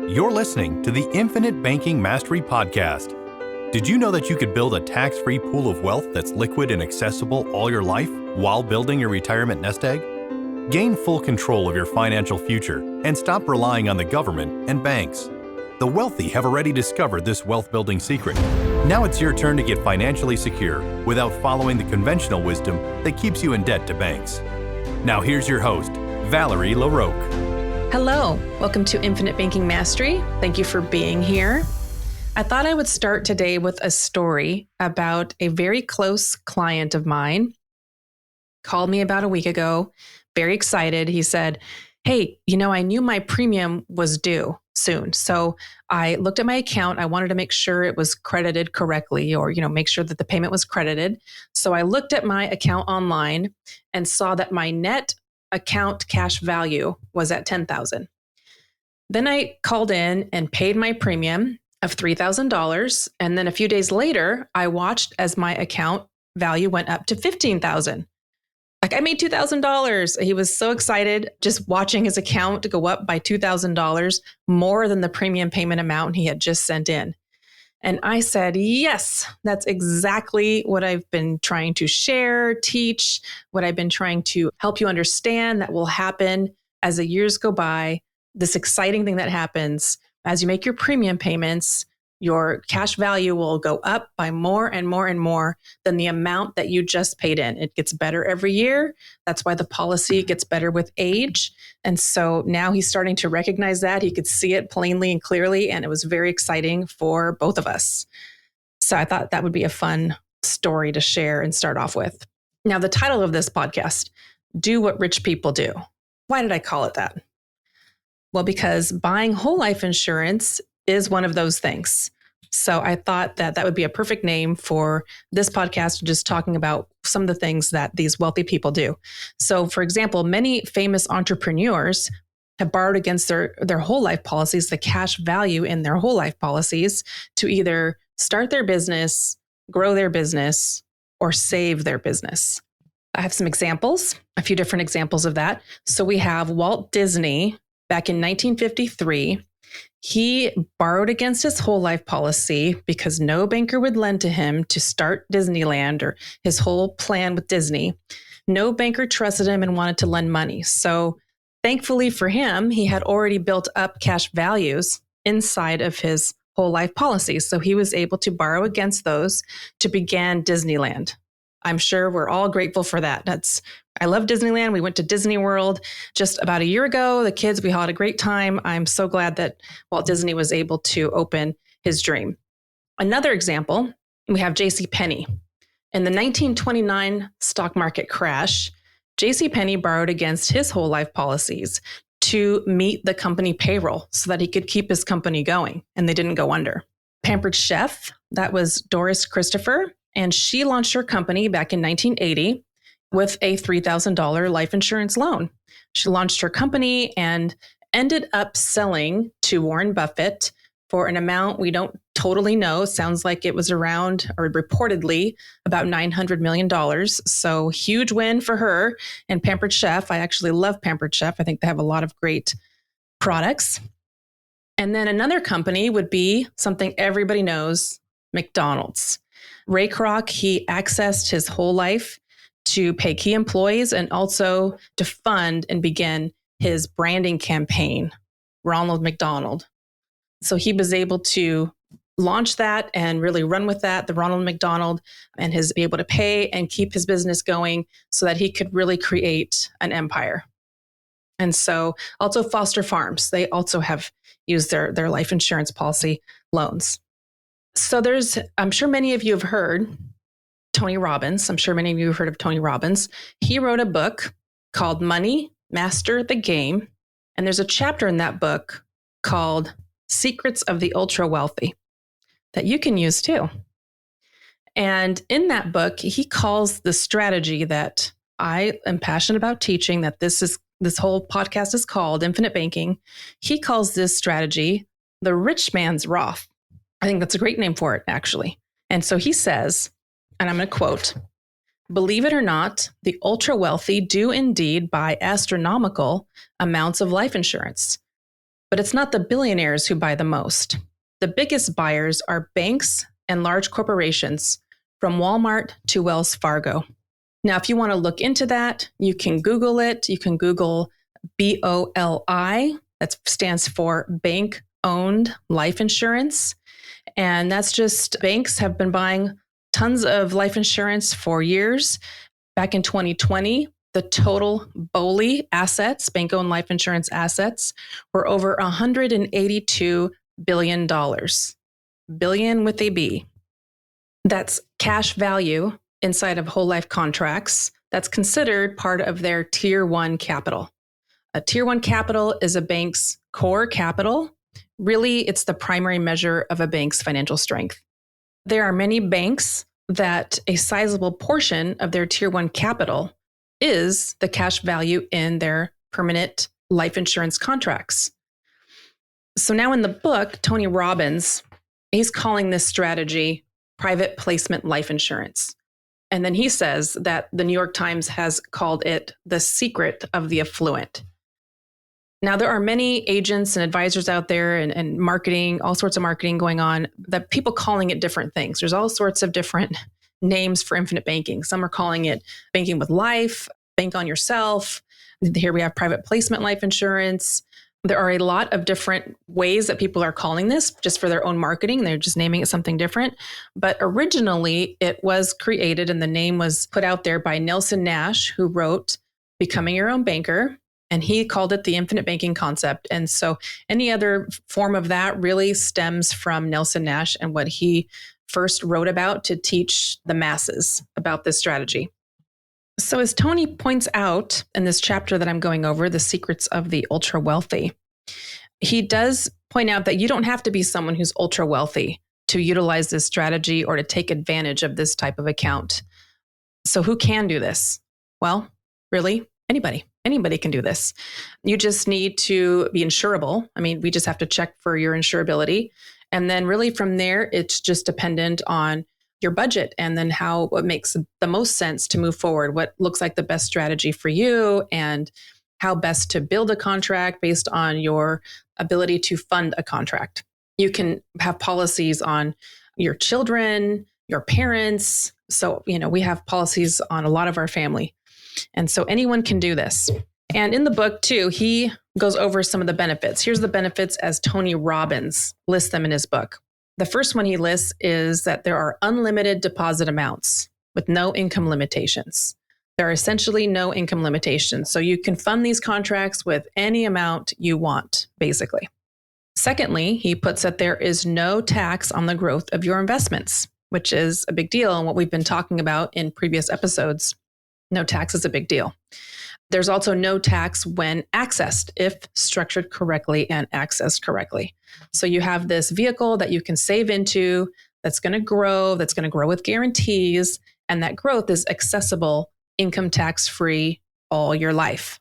You're listening to the Infinite Banking Mastery Podcast. Did you know that you could build a tax-free pool of wealth that's liquid and accessible all your life while building your retirement nest egg? Gain full control of your financial future and stop relying on the government and banks. The wealthy have already discovered this wealth-building secret. Now it's your turn to get financially secure without following the conventional wisdom that keeps you in debt to banks. Now here's your host, Valerie LaRocque. Hello, welcome to Infinite Banking Mastery. Thank you for being here. I thought I would start today with a story about a very close client of mine. Called me about a week ago, very excited. He said, hey, I knew my premium was due soon. So I looked at my account. I wanted to make sure it was credited correctly or, make sure that the payment was credited. So I looked at my account online and saw that my net account cash value was at $10,000. Then I called in and paid my premium of $3,000. And then a few days later, I watched as my account value went up to $15,000. Like I made $2,000. He was so excited just watching his account go up by $2,000 more than the premium payment amount he had just sent in. And I said, yes, that's exactly what I've been trying to share, teach, what I've been trying to help you understand that will happen as the years go by. This exciting thing that happens as you make your premium payments, your cash value will go up by more and more and more than the amount that you just paid in. It gets better every year. That's why the policy gets better with age. And so now he's starting to recognize that. He could see it plainly and clearly, and it was very exciting for both of us. So I thought that would be a fun story to share and start off with. Now, the title of this podcast, Do What Rich People Do. Why did I call it that? Well, because buying whole life insurance is one of those things. So I thought that that would be a perfect name for this podcast, just talking about some of the things that these wealthy people do. So for example, many famous entrepreneurs have borrowed against their whole life policies, the cash value in their whole life policies, to either start their business, grow their business, or save their business. I have some examples, a few different examples of that. So we have Walt Disney back in 1953. He borrowed against his whole life policy because no banker would lend to him to start Disneyland or his whole plan with Disney. No banker trusted him and wanted to lend money. So thankfully for him, he had already built up cash values inside of his whole life policy. So he was able to borrow against those to begin Disneyland. I'm sure we're all grateful for that. I love Disneyland. We went to Disney World just about a year ago. The kids, we had a great time. I'm so glad that Walt Disney was able to open his dream. Another example, we have JCPenney. In the 1929 stock market crash, JCPenney borrowed against his whole life policies to meet the company payroll so that he could keep his company going and they didn't go under. Pampered Chef, that was Doris Christopher, and she launched her company back in 1980 with a $3,000 life insurance loan. She launched her company and ended up selling to Warren Buffett for an amount we don't totally know. Sounds like it was around, or reportedly, about $900 million. So huge win for her and Pampered Chef. I actually love Pampered Chef. I think they have a lot of great products. And then another company would be something everybody knows, McDonald's. Ray Kroc, he accessed his whole life to pay key employees and also to fund and begin his branding campaign, Ronald McDonald. So he was able to launch that and really run with that, the Ronald McDonald, and be able to pay and keep his business going so that he could really create an empire. And so also Foster Farms, they also have used their life insurance policy loans. So I'm sure many of you have heard Tony Robbins. I'm sure many of you have heard of Tony Robbins. He wrote a book called Money, Master the Game. And there's a chapter in that book called Secrets of the Ultra Wealthy that you can use too. And in that book, he calls the strategy that I am passionate about teaching, that this whole podcast is called Infinite Banking. He calls this strategy the rich man's Roth. I think that's a great name for it, actually. And so he says, and I'm going to quote, "Believe it or not, the ultra wealthy do indeed buy astronomical amounts of life insurance. But it's not the billionaires who buy the most. The biggest buyers are banks and large corporations, from Walmart to Wells Fargo. Now, if you want to look into that, you can Google it. You can Google BOLI. That stands for bank-owned life insurance. And that's just banks have been buying tons of life insurance for years. Back in 2020, the total BOLI assets, bank-owned life insurance assets, were over $182 billion. Billion with a B. That's cash value inside of whole life contracts that's considered part of their Tier 1 capital. A Tier 1 capital is a bank's core capital. Really, it's the primary measure of a bank's financial strength. There are many banks that a sizable portion of their Tier 1 capital is the cash value in their permanent life insurance contracts. So now in the book, Tony Robbins, he's calling this strategy private placement life insurance. And then he says that the New York Times has called it the secret of the affluent. Now, there are many agents and advisors out there and marketing, all sorts of marketing going on, that people calling it different things. There's all sorts of different names for infinite banking. Some are calling it banking with life, bank on yourself. Here we have private placement life insurance. There are a lot of different ways that people are calling this just for their own marketing. They're just naming it something different. But originally, it was created and the name was put out there by Nelson Nash, who wrote Becoming Your Own Banker. And he called it the infinite banking concept. And so any other form of that really stems from Nelson Nash and what he first wrote about to teach the masses about this strategy. So as Tony points out in this chapter that I'm going over, The Secrets of the Ultra Wealthy, he does point out that you don't have to be someone who's ultra wealthy to utilize this strategy or to take advantage of this type of account. So who can do this? Well, really, anybody. Anybody can do this. You just need to be insurable. I mean, we just have to check for your insurability. And then really from there, it's just dependent on your budget and then what makes the most sense to move forward, what looks like the best strategy for you and how best to build a contract based on your ability to fund a contract. You can have policies on your children, your parents. So, we have policies on a lot of our family. And so anyone can do this. And in the book, too, he goes over some of the benefits. Here's the benefits as Tony Robbins lists them in his book. The first one he lists is that there are unlimited deposit amounts with no income limitations. There are essentially no income limitations. So you can fund these contracts with any amount you want, basically. Secondly, he puts that there is no tax on the growth of your investments, which is a big deal and what we've been talking about in previous episodes. No tax is a big deal. There's also no tax when accessed, if structured correctly and accessed correctly. So you have this vehicle that you can save into that's going to grow with guarantees, and that growth is accessible, income tax-free all your life.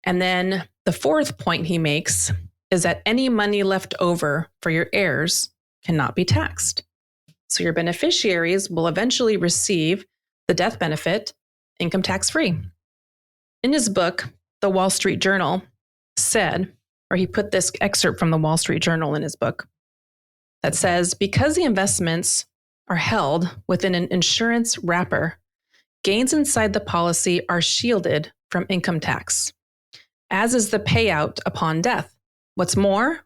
And then the fourth point he makes is that any money left over for your heirs cannot be taxed. So your beneficiaries will eventually receive the death benefit income tax-free. In his book, The Wall Street Journal said, or he put this excerpt from the Wall Street Journal in his book that says, because the investments are held within an insurance wrapper, gains inside the policy are shielded from income tax, as is the payout upon death. What's more,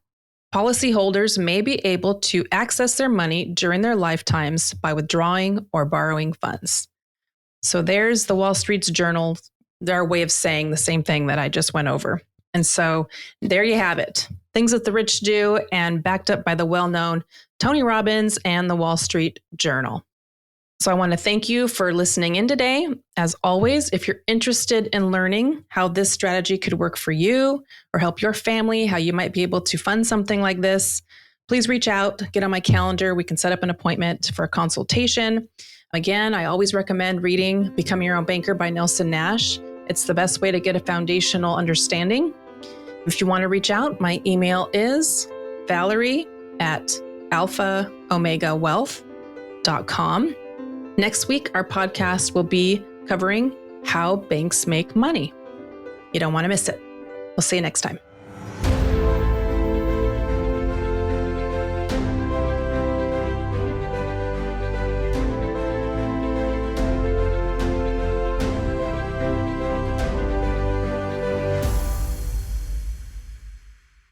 policyholders may be able to access their money during their lifetimes by withdrawing or borrowing funds. So there's the Wall Street Journal, their way of saying the same thing that I just went over. And so there you have it. Things that the rich do, and backed up by the well-known Tony Robbins and the Wall Street Journal. So I want to thank you for listening in today. As always, if you're interested in learning how this strategy could work for you or help your family, how you might be able to fund something like this, please reach out, get on my calendar. We can set up an appointment for a consultation. Again, I always recommend reading Becoming Your Own Banker by Nelson Nash. It's the best way to get a foundational understanding. If you want to reach out, my email is valerie@alphaomegawealth.com. Next week, our podcast will be covering how banks make money. You don't want to miss it. We'll see you next time.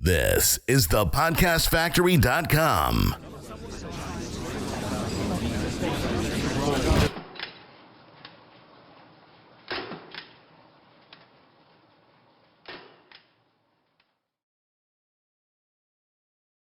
This is the podcastfactory.com.